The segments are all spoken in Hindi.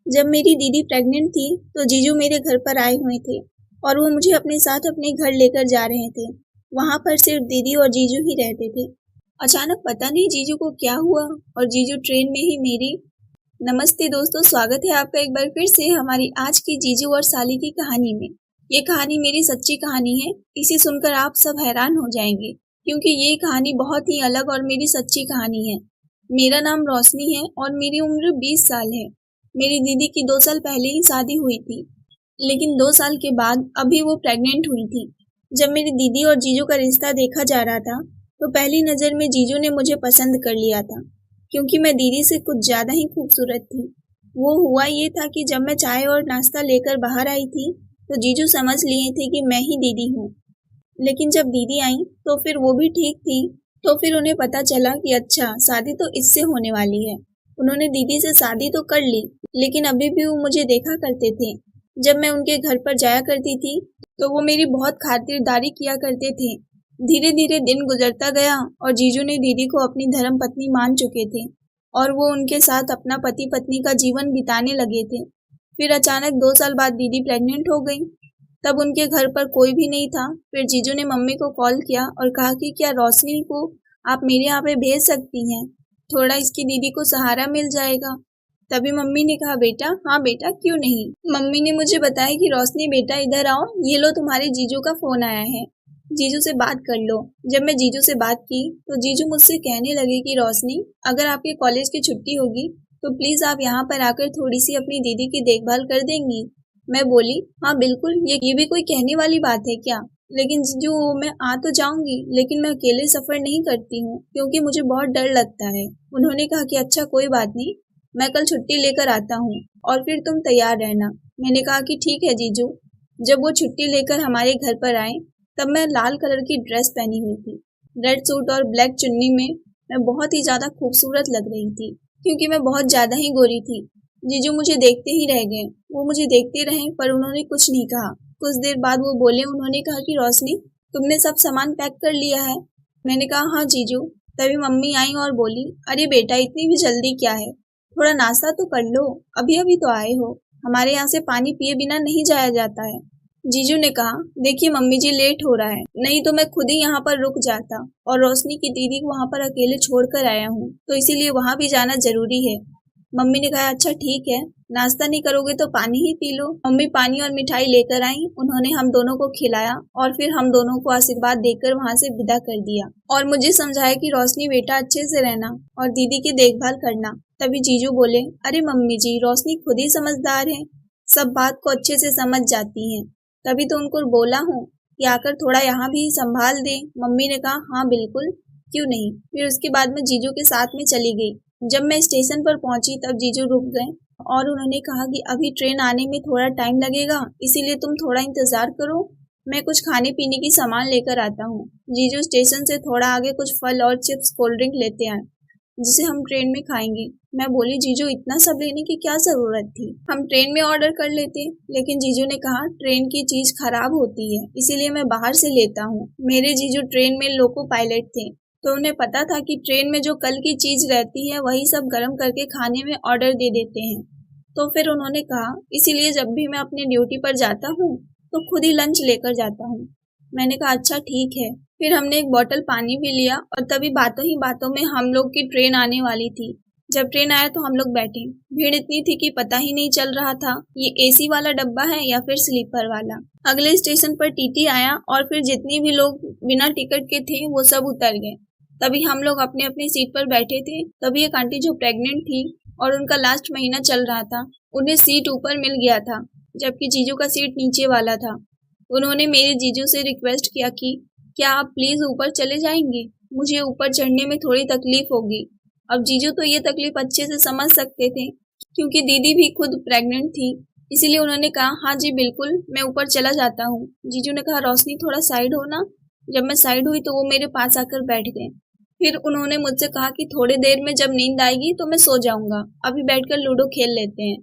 जब मेरी दीदी प्रेग्नेंट थी तो जीजू मेरे घर पर आए हुए थे और वो मुझे अपने साथ अपने घर लेकर जा रहे थे। वहाँ पर सिर्फ दीदी और जीजू ही रहते थे। अचानक पता नहीं जीजू को क्या हुआ और जीजू ट्रेन में ही मेरी। नमस्ते दोस्तों, स्वागत है आपका एक बार फिर से हमारी आज की जीजू और साली की कहानी में। ये कहानी मेरी सच्ची कहानी है। इसे सुनकर आप सब हैरान हो जाएंगे क्योंकि ये कहानी बहुत ही अलग और मेरी सच्ची कहानी है। मेरा नाम रोशनी है और मेरी उम्र 20 साल है। मेरी दीदी की 2 साल पहले ही शादी हुई थी, लेकिन 2 साल के बाद अभी वो प्रेग्नेंट हुई थी। जब मेरी दीदी और जीजू का रिश्ता देखा जा रहा था तो पहली नज़र में जीजू ने मुझे पसंद कर लिया था क्योंकि मैं दीदी से कुछ ज़्यादा ही खूबसूरत थी। वो हुआ ये था कि जब मैं चाय और नाश्ता लेकर बाहर आई थी तो जीजू समझ लिए थे कि मैं ही दीदी हूँ। लेकिन जब दीदी आई तो फिर वो भी ठीक थी। तो फिर उन्हें पता चला कि अच्छा, शादी तो इससे होने वाली है। उन्होंने दीदी से शादी तो कर ली, लेकिन अभी भी वो मुझे देखा करते थे। जब मैं उनके घर पर जाया करती थी तो वो मेरी बहुत खातिरदारी किया करते थे। धीरे धीरे दिन गुजरता गया और जीजू ने दीदी को अपनी धर्म पत्नी मान चुके थे और वो उनके साथ अपना पति पत्नी का जीवन बिताने लगे थे। फिर अचानक 2 साल बाद दीदी प्रेग्नेंट हो गई। तब उनके घर पर कोई भी नहीं था। फिर जीजू ने मम्मी को कॉल किया और कहा कि क्या रोशनी को आप मेरे यहाँ पे भेज सकती हैं, थोड़ा इसकी दीदी को सहारा मिल जाएगा। तभी मम्मी ने कहा बेटा, हाँ बेटा, क्यों नहीं। मम्मी ने मुझे बताया कि रोशनी बेटा इधर आओ, ये लो तुम्हारे जीजू का फोन आया है, जीजू से बात कर लो। जब मैं जीजू से बात की तो जीजू मुझसे कहने लगे कि रोशनी, अगर आपके कॉलेज की छुट्टी होगी तो प्लीज आप यहाँ पर आकर थोड़ी सी अपनी दीदी की देखभाल कर देंगी। मैं बोली हाँ बिल्कुल, ये भी कोई कहने वाली बात है क्या। लेकिन जीजू, मैं आ तो जाऊंगी लेकिन मैं अकेले सफर नहीं करती हूँ क्योंकि मुझे बहुत डर लगता है। उन्होंने कहा कि अच्छा कोई बात नहीं, मैं कल छुट्टी लेकर आता हूँ और फिर तुम तैयार रहना। मैंने कहा कि ठीक है जीजू। जब वो छुट्टी लेकर हमारे घर पर आए तब मैं लाल कलर की ड्रेस पहनी हुई थी। रेड सूट और ब्लैक चुन्नी में मैं बहुत ही ज्यादा खूबसूरत लग रही थी क्योंकि मैं बहुत ज्यादा ही गोरी थी। जीजू मुझे देखते ही रह गए। वो मुझे देखते रहे पर उन्होंने कुछ नहीं कहा। कुछ देर बाद वो बोले, उन्होंने कहा कि रोशनी, तुमने सब सामान पैक कर लिया है। मैंने कहा हाँ जीजू। तभी मम्मी आई और बोली, अरे बेटा, इतनी भी जल्दी क्या है, थोड़ा नाश्ता तो कर लो, अभी अभी तो आए हो, हमारे यहाँ से पानी पिए बिना नहीं जाया जाता है। जीजू ने कहा, देखिए मम्मी जी, लेट हो रहा है, नहीं तो मैं खुद ही यहाँ पर रुक जाता और रोशनी की दीदी को वहाँ पर अकेले छोड़कर आया हूँ तो इसीलिए वहाँ भी जाना जरूरी है। मम्मी ने कहा अच्छा ठीक है, नाश्ता नहीं करोगे तो पानी ही पी लो। मम्मी पानी और मिठाई लेकर आई। उन्होंने हम दोनों को खिलाया और फिर हम दोनों को आशीर्वाद देकर वहाँ से विदा कर दिया और मुझे समझाया कि रोशनी बेटा, अच्छे से रहना और दीदी की देखभाल करना। तभी जीजू बोले, अरे मम्मी जी, रोशनी खुद ही समझदार है, सब बात को अच्छे से समझ जाती है, तभी तो उनको बोला हूँ कि आकर थोड़ा यहाँ भी संभाल दे। मम्मी ने कहा हाँ बिल्कुल, क्यों नहीं। फिर उसके बाद मैं जीजू के साथ में चली गई। जब मैं स्टेशन पर पहुंची तब जीजू रुक गए और उन्होंने कहा कि अभी ट्रेन आने में थोड़ा टाइम लगेगा, इसीलिए तुम थोड़ा इंतजार करो, मैं कुछ खाने पीने की सामान लेकर आता हूँ। जीजू स्टेशन से थोड़ा आगे कुछ फल और चिप्स, कोल्ड ड्रिंक लेते आए जिसे हम ट्रेन में खाएंगे। मैं बोली, जीजू इतना सब लेने की क्या जरूरत थी, हम ट्रेन में ऑर्डर कर लेते। लेकिन जीजू ने कहा ट्रेन की चीज खराब होती है, इसीलिए मैं बाहर से लेता हूँ। मेरे जीजू ट्रेन में लोको पायलट थे तो उन्हें पता था कि ट्रेन में जो कल की चीज रहती है वही सब गर्म करके खाने में ऑर्डर दे देते हैं। तो फिर उन्होंने कहा इसीलिए जब भी मैं अपनी ड्यूटी पर जाता हूँ तो खुद ही लंच लेकर जाता हूँ। मैंने कहा अच्छा ठीक है। फिर हमने एक बोतल पानी भी लिया और तभी बातों ही बातों में हम लोग की ट्रेन आने वाली थी। जब ट्रेन आया तो हम लोग बैठे। भीड़ इतनी थी कि पता ही नहीं चल रहा था ये एसी वाला डब्बा है या फिर स्लीपर वाला। अगले स्टेशन पर टीटी आया और फिर जितनी भी लोग बिना टिकट के थे वो सब उतर गए। तभी हम लोग अपने अपनी सीट पर बैठे थे। तभी एक आंटी जो प्रेग्नेंट थी और उनका लास्ट महीना चल रहा था, उन्हें सीट ऊपर मिल गया था जबकि जीजू का सीट नीचे वाला था। उन्होंने मेरे जीजू से रिक्वेस्ट किया कि क्या आप प्लीज ऊपर चले जाएंगे, मुझे ऊपर चढ़ने में थोड़ी तकलीफ होगी। अब जीजू तो ये तकलीफ अच्छे से समझ सकते थे क्योंकि दीदी भी खुद प्रेग्नेंट थी, इसीलिए उन्होंने कहा हाँ जी बिल्कुल, मैं ऊपर चला जाता हूँ। जीजू ने कहा रोशनी थोड़ा साइड हो ना। जब मैं साइड हुई तो वो मेरे पास आकर बैठ गए। फिर उन्होंने मुझसे कहा कि थोड़ी देर में जब नींद आएगी तो मैं सो जाऊंगा, अभी बैठकर लूडो खेल लेते हैं।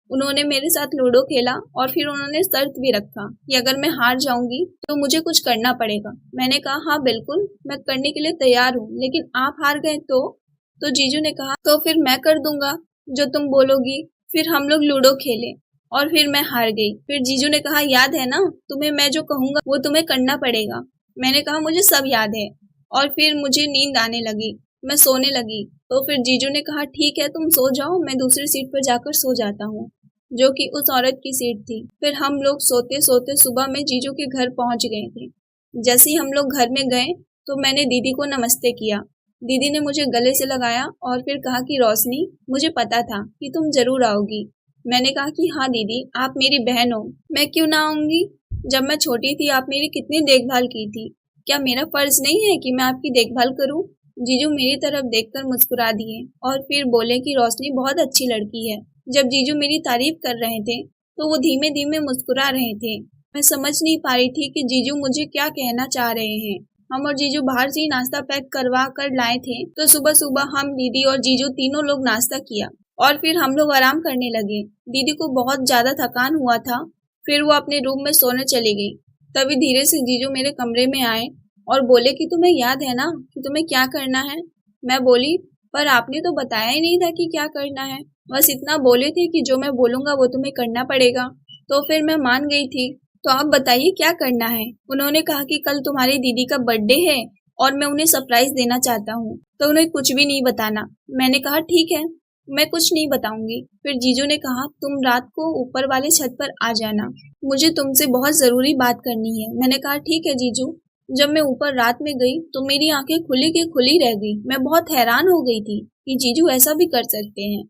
उन्होंने मेरे साथ लूडो खेला और फिर उन्होंने शर्त भी रखा कि अगर मैं हार जाऊंगी तो मुझे कुछ करना पड़ेगा। मैंने कहा हाँ बिल्कुल, मैं करने के लिए तैयार हूँ, लेकिन आप हार गए तो जीजू ने कहा तो फिर मैं कर दूंगा जो तुम बोलोगी। फिर हम लोग लूडो खेले और फिर मैं हार गई। फिर जीजू ने कहा याद है ना, तुम्हें मैं जो कहूँगा वो तुम्हें करना पड़ेगा। मैंने कहा मुझे सब याद है। और फिर मुझे नींद आने लगी, मैं सोने लगी। तो फिर जीजू ने कहा ठीक है तुम सो जाओ, मैं दूसरी सीट पर जाकर सो जाता हूँ, जो कि उस औरत की सीट थी। फिर हम लोग सोते सोते सुबह में जीजू के घर पहुंच गए थे। जैसे ही हम लोग घर में गए तो मैंने दीदी को नमस्ते किया। दीदी ने मुझे गले से लगाया और फिर कहा कि रोशनी, मुझे पता था कि तुम जरूर आओगी। मैंने कहा कि हाँ दीदी, आप मेरी बहन हो, मैं क्यों ना आऊंगी। जब मैं छोटी थी आप मेरी कितनी देखभाल की थी, क्या मेरा फर्ज नहीं है कि मैं आपकी देखभाल करूं। जीजू मेरी तरफ देखकर मुस्कुरा दिए और फिर बोले कि रोशनी बहुत अच्छी लड़की है। जब जीजू मेरी तारीफ कर रहे थे तो वो धीमे धीमे मुस्कुरा रहे थे। मैं समझ नहीं पा रही थी कि जीजू मुझे क्या कहना चाह रहे हैं। हम और जीजू बाहर से ही नाश्ता पैक करवा कर लाए थे, तो सुबह सुबह हम, दीदी और जीजू तीनों लोग नाश्ता किया और फिर हम लोग आराम करने लगे। दीदी को बहुत ज्यादा थकान हुआ था, फिर वो अपने रूम में सोने चली गई। तभी धीरे से जीजू मेरे कमरे में आए और बोले कि तुम्हें याद है ना कि तुम्हें क्या करना है। मैं बोली पर आपने तो बताया ही नहीं था कि क्या करना है, बस इतना बोले थे कि जो मैं बोलूंगा वो तुम्हें करना पड़ेगा। तो फिर मैं मान गई थी। तो आप बताइए क्या करना है। उन्होंने कहा कि कल तुम्हारी दीदी का बर्थडे है और मैं उन्हें सरप्राइज देना चाहता हूँ, तो उन्हें कुछ भी नहीं बताना। मैंने कहा ठीक है, मैं कुछ नहीं बताऊंगी। फिर जीजू ने कहा तुम रात को ऊपर वाले छत पर आ जाना, मुझे तुमसे बहुत जरूरी बात करनी है। मैंने कहा ठीक है जीजू। जब मैं ऊपर रात में गई तो मेरी आंखें खुली की खुली रह गई। मैं बहुत हैरान हो गई थी कि जीजू ऐसा भी कर सकते हैं।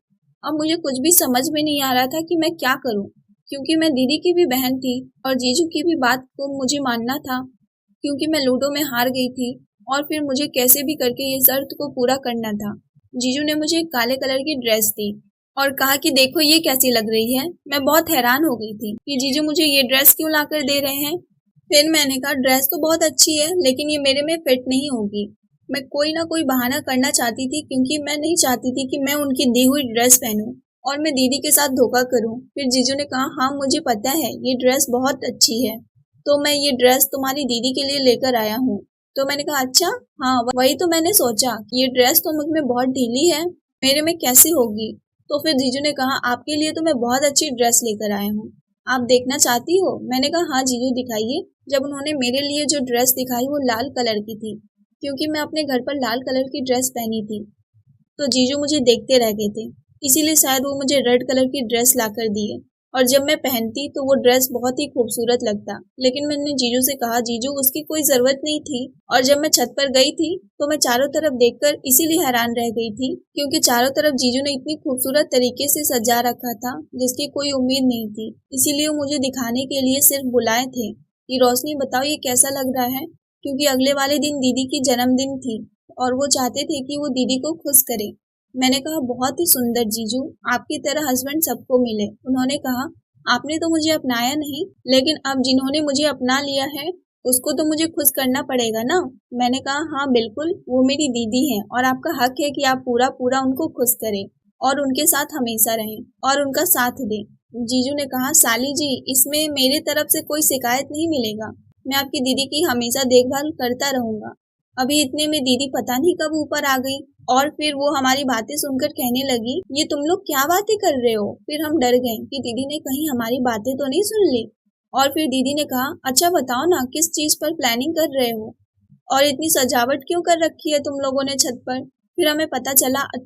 अब मुझे कुछ भी समझ में नहीं आ रहा था कि मैं क्या करूं, क्योंकि मैं दीदी की भी बहन थी और जीजू की भी बात को मुझे मानना था, क्योंकि मैं लूडो में हार गई थी और फिर मुझे कैसे भी करके ये शर्त को पूरा करना था। जीजू ने मुझे काले कलर की ड्रेस दी और कहा कि देखो ये कैसी लग रही है। मैं बहुत हैरान हो गई थी कि जीजू मुझे ये ड्रेस क्यों लाकर दे रहे हैं। फिर मैंने कहा ड्रेस तो बहुत अच्छी है लेकिन ये मेरे में फिट नहीं होगी। मैं कोई ना कोई बहाना करना चाहती थी, क्योंकि मैं नहीं चाहती थी कि मैं उनकी दी हुई ड्रेस पहनूं और मैं दीदी के साथ धोखा करूं। फिर जीजू ने कहा हाँ मुझे पता है ये ड्रेस बहुत अच्छी है, तो मैं ये ड्रेस तुम्हारी दीदी के लिए लेकर आया हूँ। तो मैंने कहा अच्छा, हाँ वही तो मैंने सोचा कि ये ड्रेस तो मुझ में बहुत ढीली है, मेरे में कैसे होगी। तो फिर जीजू ने कहा आपके लिए तो मैं बहुत अच्छी ड्रेस लेकर आया हूँ, आप देखना चाहती हो। मैंने कहा हाँ जीजू दिखाइए। जब उन्होंने मेरे लिए जो ड्रेस दिखाई वो लाल कलर की थी, क्योंकि मैं अपने घर पर लाल कलर की ड्रेस पहनी थी। तो जीजू मुझे देखते रह गए थे, इसीलिए शायद वो मुझे रेड कलर की ड्रेस लाकर दिए और जब मैं पहनती तो वो ड्रेस बहुत ही खूबसूरत लगता। लेकिन मैंने जीजू से कहा जीजू उसकी कोई जरूरत नहीं थी। और जब मैं छत पर गई थी तो मैं चारों तरफ देखकर इसीलिए हैरान रह गई थी, क्योंकि चारों तरफ जीजू ने इतनी खूबसूरत तरीके से सजा रखा था जिसकी कोई उम्मीद नहीं थी। इसीलिए वो मुझे दिखाने के लिए सिर्फ बुलाए थे कि रोशनी बताओ ये कैसा लग रहा है, क्योंकि अगले वाले दिन दीदी की जन्मदिन थी और वो चाहते थे कि वो दीदी को खुश करे। मैंने कहा बहुत ही सुंदर जीजू, आपकी तरह हस्बैंड सबको मिले। उन्होंने कहा आपने तो मुझे अपनाया नहीं, लेकिन अब जिन्होंने मुझे अपना लिया है उसको तो मुझे खुश करना पड़ेगा ना। मैंने कहा हाँ बिल्कुल, वो मेरी दीदी है और आपका हक है कि आप पूरा पूरा उनको खुश करें और उनके साथ हमेशा रहें और उनका साथ दें। जीजू ने कहा साली जी, इसमें मेरे तरफ से कोई शिकायत नहीं मिलेगा, मैं आपकी दीदी की हमेशा देखभाल करता रहूंगा। अभी इतने में दीदी पता नहीं कब ऊपर आ गई और फिर वो हमारी बातें सुनकर कहने लगी ये तुम लोग क्या बातें कर रहे हो। फिर हम डर गए कि दीदी ने कहीं हमारी बातें तो नहीं सुन ली। और फिर दीदी ने कहा अच्छा बताओ ना किस चीज पर प्लानिंग कर रहे हो और इतनी सजावट क्यों कर रखी है तुम लोगों ने छत पर। फिर हमें पता चला अच्छा